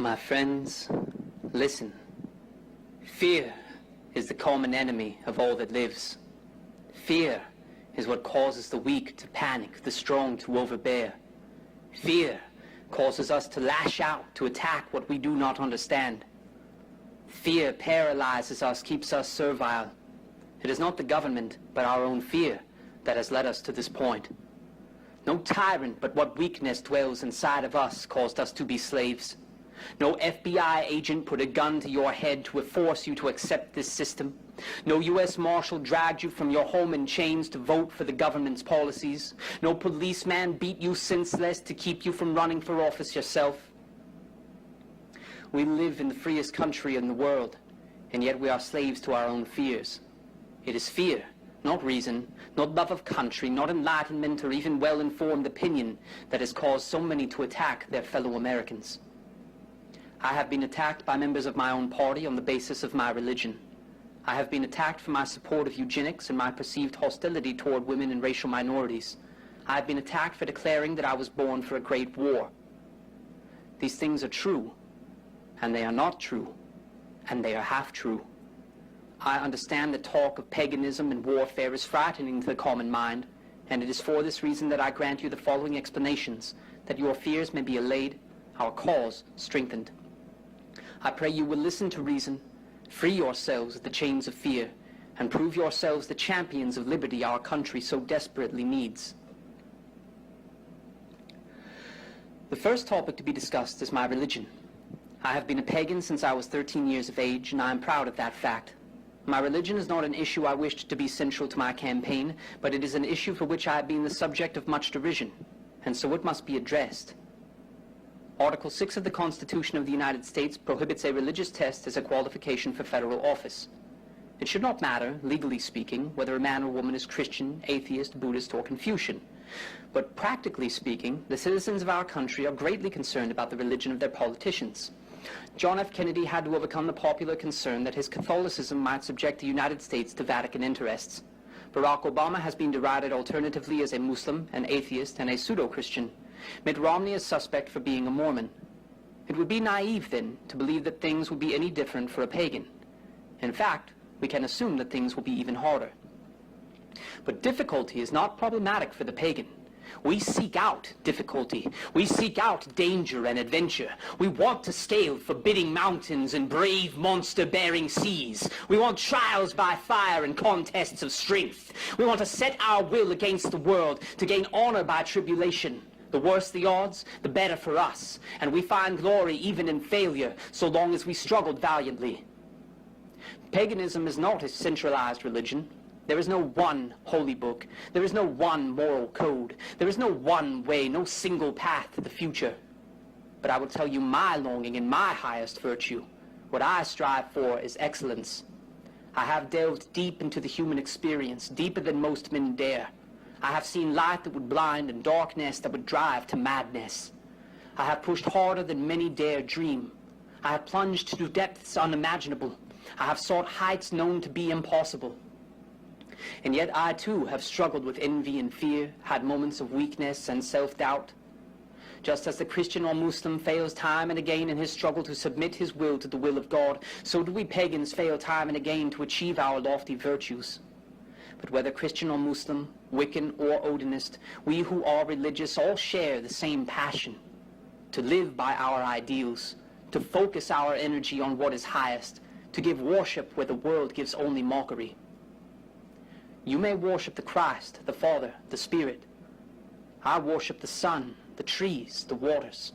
My friends, listen. Fear is the common enemy of all that lives. Fear is what causes the weak to panic, the strong to overbear. Fear causes us to lash out, to attack what we do not understand. Fear paralyzes us, keeps us servile. It is not the government, but our own fear that has led us to this point. No tyrant, but what weakness dwells inside of us caused us to be slaves. No FBI agent put a gun to your head to force you to accept this system. No U.S. Marshal dragged you from your home in chains to vote for the government's policies. No policeman beat you senseless to keep you from running for office yourself. We live in the freest country in the world, and yet we are slaves to our own fears. It is fear, not reason, not love of country, not enlightenment or even well-informed opinion that has caused so many to attack their fellow Americans. I have been attacked by members of my own party on the basis of my religion. I have been attacked for my support of eugenics and my perceived hostility toward women and racial minorities. I have been attacked for declaring that I was born for a great war. These things are true, and they are not true, and they are half true. I understand that talk of paganism and warfare is frightening to the common mind, and it is for this reason that I grant you the following explanations, that your fears may be allayed, our cause strengthened. I pray you will listen to reason, free yourselves of the chains of fear, and prove yourselves the champions of liberty our country so desperately needs. The first topic to be discussed is my religion. I have been a pagan since I was 13 years of age, and I am proud of that fact. My religion is not an issue I wished to be central to my campaign, but it is an issue for which I have been the subject of much derision, and so it must be addressed. Article 6 of the Constitution of the United States prohibits a religious test as a qualification for federal office. It should not matter, legally speaking, whether a man or woman is Christian, atheist, Buddhist, or Confucian. But practically speaking, the citizens of our country are greatly concerned about the religion of their politicians. John F. Kennedy had to overcome the popular concern that his Catholicism might subject the United States to Vatican interests. Barack Obama has been derided alternatively as a Muslim, an atheist, and a pseudo-Christian. Mitt Romney is suspect for being a Mormon. It would be naive, then, to believe that things would be any different for a pagan. In fact, we can assume that things will be even harder. But difficulty is not problematic for the pagan. We seek out difficulty. We seek out danger and adventure. We want to scale forbidding mountains and brave monster-bearing seas. We want trials by fire and contests of strength. We want to set our will against the world, to gain honor by tribulation. The worse the odds, the better for us, and we find glory even in failure, so long as we struggled valiantly. Paganism is not a centralized religion. There is no one holy book. There is no one moral code. There is no one way, no single path to the future. But I will tell you my longing and my highest virtue. What I strive for is excellence. I have delved deep into the human experience, deeper than most men dare. I have seen light that would blind and darkness that would drive to madness. I have pushed harder than many dare dream. I have plunged to depths unimaginable. I have sought heights known to be impossible. And yet I too have struggled with envy and fear, had moments of weakness and self-doubt. Just as the Christian or Muslim fails time and again in his struggle to submit his will to the will of God, so do we pagans fail time and again to achieve our lofty virtues. But whether Christian or Muslim, Wiccan or Odinist, we who are religious all share the same passion, to live by our ideals, to focus our energy on what is highest, to give worship where the world gives only mockery. You may worship the Christ, the Father, the Spirit. I worship the sun, the trees, the waters.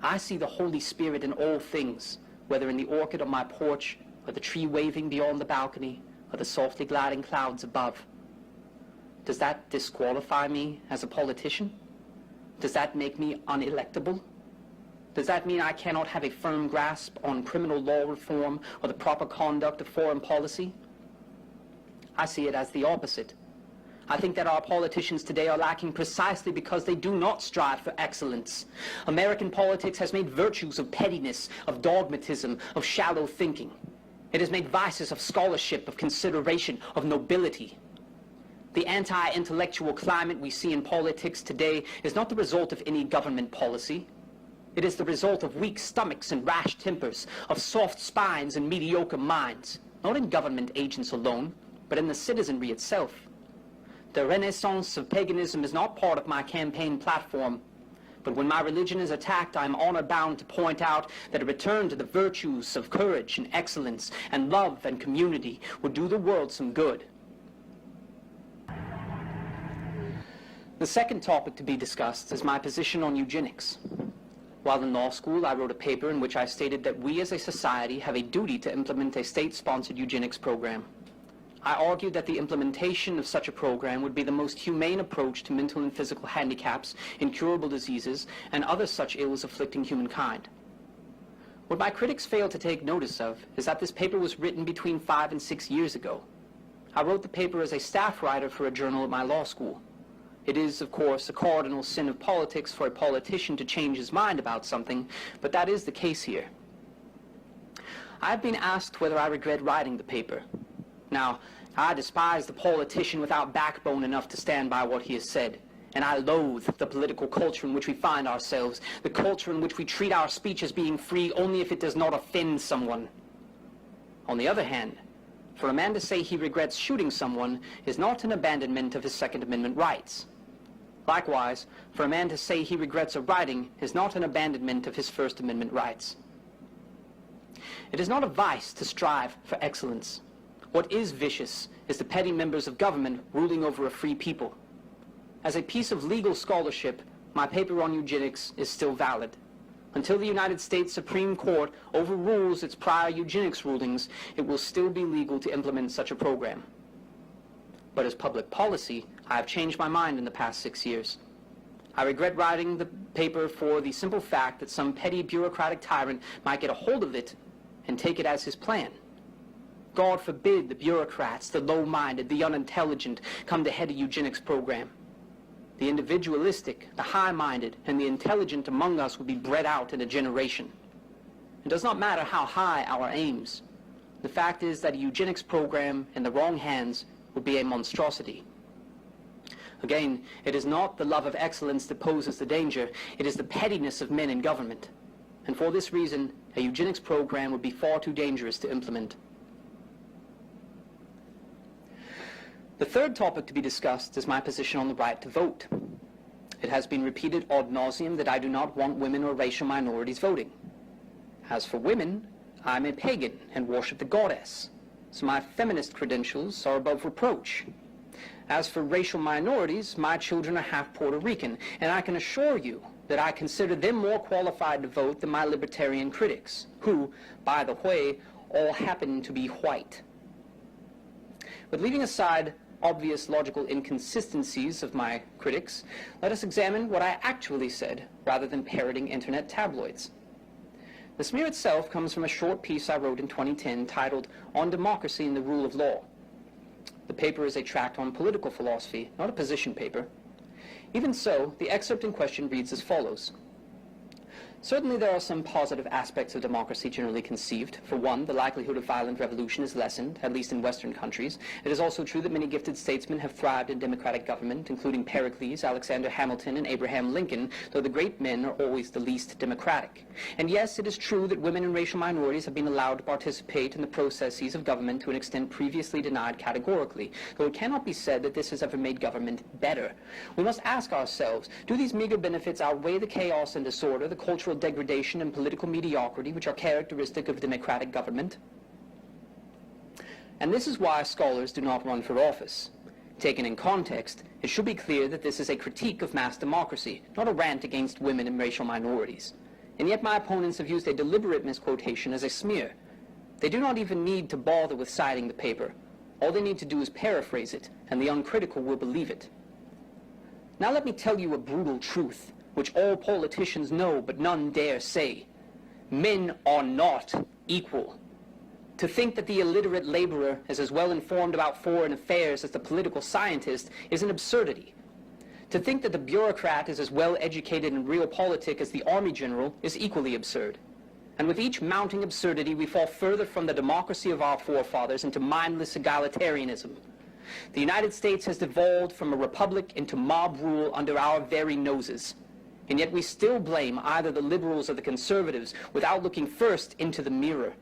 I see the Holy Spirit in all things, whether in the orchid on my porch, or the tree waving beyond the balcony, or the softly gliding clouds above. Does that disqualify me as a politician? Does that make me unelectable? Does that mean I cannot have a firm grasp on criminal law reform or the proper conduct of foreign policy? I see it as the opposite. I think that our politicians today are lacking precisely because they do not strive for excellence. American politics has made virtues of pettiness, of dogmatism, of shallow thinking. It has made vices of scholarship, of consideration, of nobility. The anti-intellectual climate we see in politics today is not the result of any government policy. It is the result of weak stomachs and rash tempers, of soft spines and mediocre minds, not in government agents alone, but in the citizenry itself. The renaissance of paganism is not part of my campaign platform, but when my religion is attacked, I am honor-bound to point out that a return to the virtues of courage and excellence and love and community would do the world some good. The second topic to be discussed is my position on eugenics. While in law school, I wrote a paper in which I stated that we as a society have a duty to implement a state-sponsored eugenics program. I argued that the implementation of such a program would be the most humane approach to mental and physical handicaps, incurable diseases, and other such ills afflicting humankind. What my critics fail to take notice of is that this paper was written between 5 and 6 years ago. I wrote the paper as a staff writer for a journal at my law school. It is, of course, a cardinal sin of politics for a politician to change his mind about something, but that is the case here. I have been asked whether I regret writing the paper. Now, I despise the politician without backbone enough to stand by what he has said, and I loathe the political culture in which we find ourselves, the culture in which we treat our speech as being free only if it does not offend someone. On the other hand, for a man to say he regrets shooting someone is not an abandonment of his Second Amendment rights. Likewise, for a man to say he regrets a writing is not an abandonment of his First Amendment rights. It is not a vice to strive for excellence. What is vicious is the petty members of government ruling over a free people. As a piece of legal scholarship, my paper on eugenics is still valid. Until the United States Supreme Court overrules its prior eugenics rulings, it will still be legal to implement such a program. But as public policy, I have changed my mind in the past 6 years. I regret writing the paper for the simple fact that some petty bureaucratic tyrant might get a hold of it and take it as his plan. God forbid the bureaucrats, the low-minded, the unintelligent come to head a eugenics program. The individualistic, the high-minded, and the intelligent among us will be bred out in a generation. It does not matter how high our aims. The fact is that a eugenics program in the wrong hands would be a monstrosity. Again, it is not the love of excellence that poses the danger, it is the pettiness of men in government. And for this reason, a eugenics program would be far too dangerous to implement. The third topic to be discussed is my position on the right to vote. It has been repeated ad nauseum that I do not want women or racial minorities voting. As for women, I am a pagan and worship the goddess, so my feminist credentials are above reproach. As for racial minorities, my children are half Puerto Rican, and I can assure you that I consider them more qualified to vote than my libertarian critics, who, by the way, all happen to be white. But leaving aside obvious logical inconsistencies of my critics, let us examine what I actually said, rather than parroting internet tabloids. The smear itself comes from a short piece I wrote in 2010 titled "On Democracy and the Rule of Law." The paper is a tract on political philosophy, not a position paper. Even so, the excerpt in question reads as follows. Certainly there are some positive aspects of democracy generally conceived. For one, the likelihood of violent revolution is lessened, at least in Western countries. It is also true that many gifted statesmen have thrived in democratic government, including Pericles, Alexander Hamilton, and Abraham Lincoln, though the great men are always the least democratic. And yes, it is true that women and racial minorities have been allowed to participate in the processes of government to an extent previously denied categorically, though it cannot be said that this has ever made government better. We must ask ourselves, do these meager benefits outweigh the chaos and disorder, the cultural degradation and political mediocrity which are characteristic of democratic government? And this is why scholars do not run for office. Taken in context, it should be clear that this is a critique of mass democracy, not a rant against women and racial minorities. And yet my opponents have used a deliberate misquotation as a smear. They do not even need to bother with citing the paper. All they need to do is paraphrase it, and the uncritical will believe it. Now let me tell you a brutal truth, which all politicians know but none dare say. Men are not equal. To think that the illiterate laborer is as well informed about foreign affairs as the political scientist is an absurdity. To think that the bureaucrat is as well educated in realpolitik as the army general is equally absurd. And with each mounting absurdity, we fall further from the democracy of our forefathers into mindless egalitarianism. The United States has devolved from a republic into mob rule under our very noses. and yet we still blame either the liberals or the conservatives without looking first into the mirror.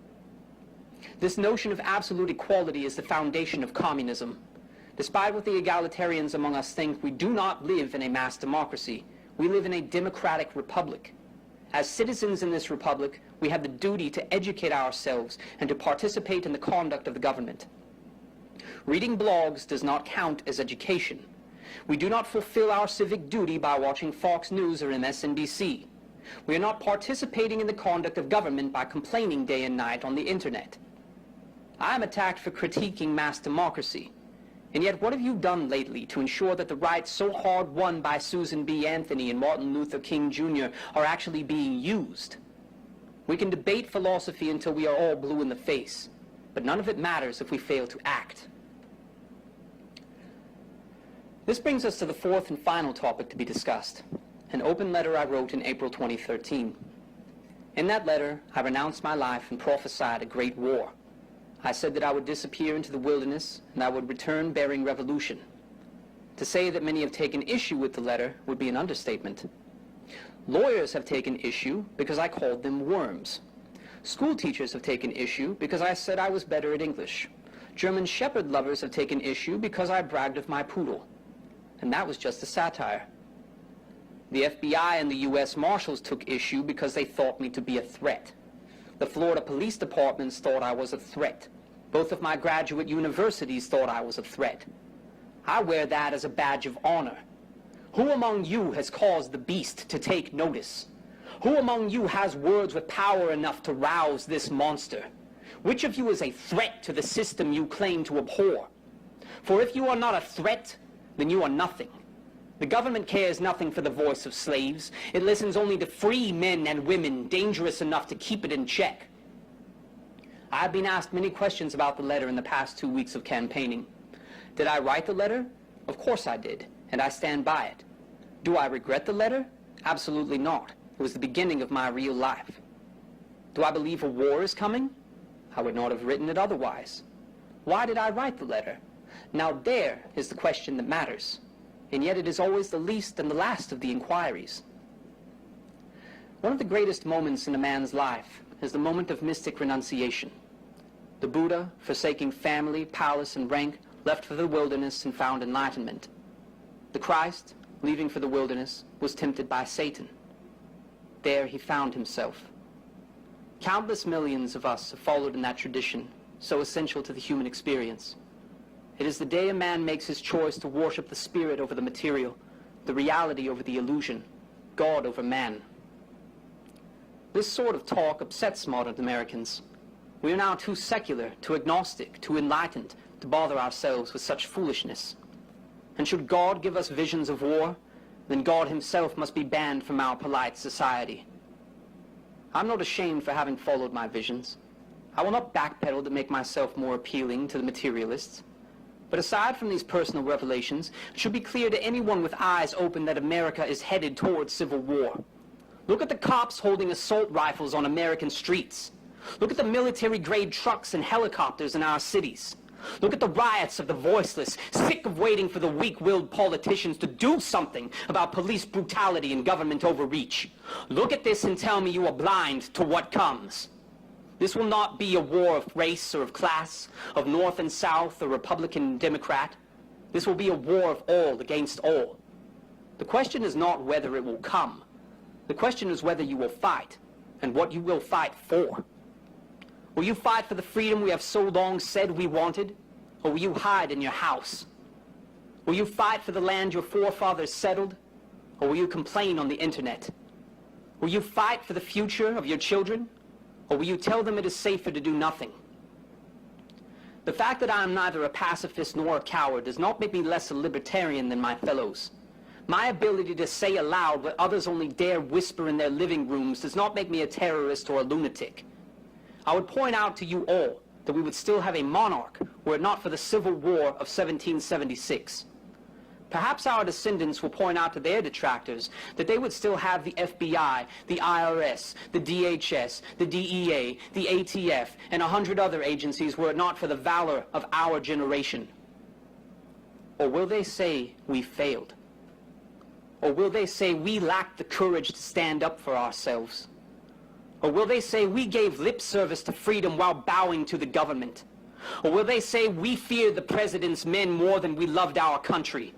This notion of absolute equality is the foundation of communism. Despite what the egalitarians among us think, we do not live in a mass democracy. We live in a democratic republic. As citizens in this republic, we have the duty to educate ourselves and to participate in the conduct of the government. Reading blogs does not count as education. We do not fulfill our civic duty by watching Fox News or MSNBC. We are not participating in the conduct of government by complaining day and night on the internet. I am attacked for critiquing mass democracy. And yet, what have you done lately to ensure that the rights so hard won by Susan B. Anthony and Martin Luther King Jr. are actually being used? We can debate philosophy until we are all blue in the face, but none of it matters if we fail to act. This brings us to the fourth and final topic to be discussed, an open letter I wrote in April 2013. In that letter, I renounced my life and prophesied a great war. I said that I would disappear into the wilderness and I would return bearing revolution. To say that many have taken issue with the letter would be an understatement. Lawyers have taken issue because I called them worms. School teachers have taken issue because I said I was better at English. German shepherd lovers have taken issue because I bragged of my poodle. And that was just a satire. The FBI and the U.S. Marshals took issue because they thought me to be a threat. The Florida police departments thought I was a threat. Both of my graduate universities thought I was a threat. I wear that as a badge of honor. Who among you has caused the beast to take notice? Who among you has words with power enough to rouse this monster? Which of you is a threat to the system you claim to abhor? For if you are not a threat, then you are nothing. The government cares nothing for the voice of slaves. It listens only to free men and women dangerous enough to keep it in check. I have been asked many questions about the letter in the past 2 weeks of campaigning. Did I write the letter? Of course I did, and I stand by it. Do I regret the letter? Absolutely not. It was the beginning of my real life. Do I believe a war is coming? I would not have written it otherwise. Why did I write the letter? Now there is the question that matters. And yet it is always the least and the last of the inquiries. One of the greatest moments in a man's life is the moment of mystic renunciation. The Buddha, forsaking family, palace, and rank, left for the wilderness and found enlightenment. The Christ, leaving for the wilderness, was tempted by Satan. There he found himself. Countless millions of us have followed in that tradition, so essential to the human experience. It is the day a man makes his choice to worship the spirit over the material, the reality over the illusion, God over man. This sort of talk upsets modern Americans. We are now too secular, too agnostic, too enlightened to bother ourselves with such foolishness. And should God give us visions of war, then God himself must be banned from our polite society. I'm not ashamed for having followed my visions. I will not backpedal to make myself more appealing to the materialists. But aside from these personal revelations, it should be clear to anyone with eyes open that America is headed towards civil war. Look at the cops holding assault rifles on American streets. Look at the military-grade trucks and helicopters in our cities. Look at the riots of the voiceless, sick of waiting for the weak-willed politicians to do something about police brutality and government overreach. Look at this and tell me you are blind to what comes. This will not be a war of race or of class, of North and South or Republican and Democrat. This will be a war of all against all. The question is not whether it will come. The question is whether you will fight, and what you will fight for. Will you fight for the freedom we have so long said we wanted, or will you hide in your house? Will you fight for the land your forefathers settled, or will you complain on the internet? Will you fight for the future of your children, or will you tell them it is safer to do nothing? The fact that I am neither a pacifist nor a coward does not make me less a libertarian than my fellows. My ability to say aloud what others only dare whisper in their living rooms does not make me a terrorist or a lunatic. I would point out to you all that we would still have a monarch were it not for the Civil War of 1776. Perhaps our descendants will point out to their detractors that they would still have the FBI, the IRS, the DHS, the DEA, the ATF, and 100 other agencies were it not for the valor of our generation. Or will they say we failed? Or will they say we lacked the courage to stand up for ourselves? Or will they say we gave lip service to freedom while bowing to the government? Or will they say we feared the president's men more than we loved our country?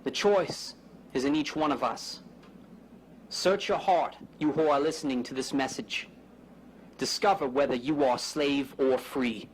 The choice is in each one of us. Search your heart, you who are listening to this message. Discover whether you are slave or free.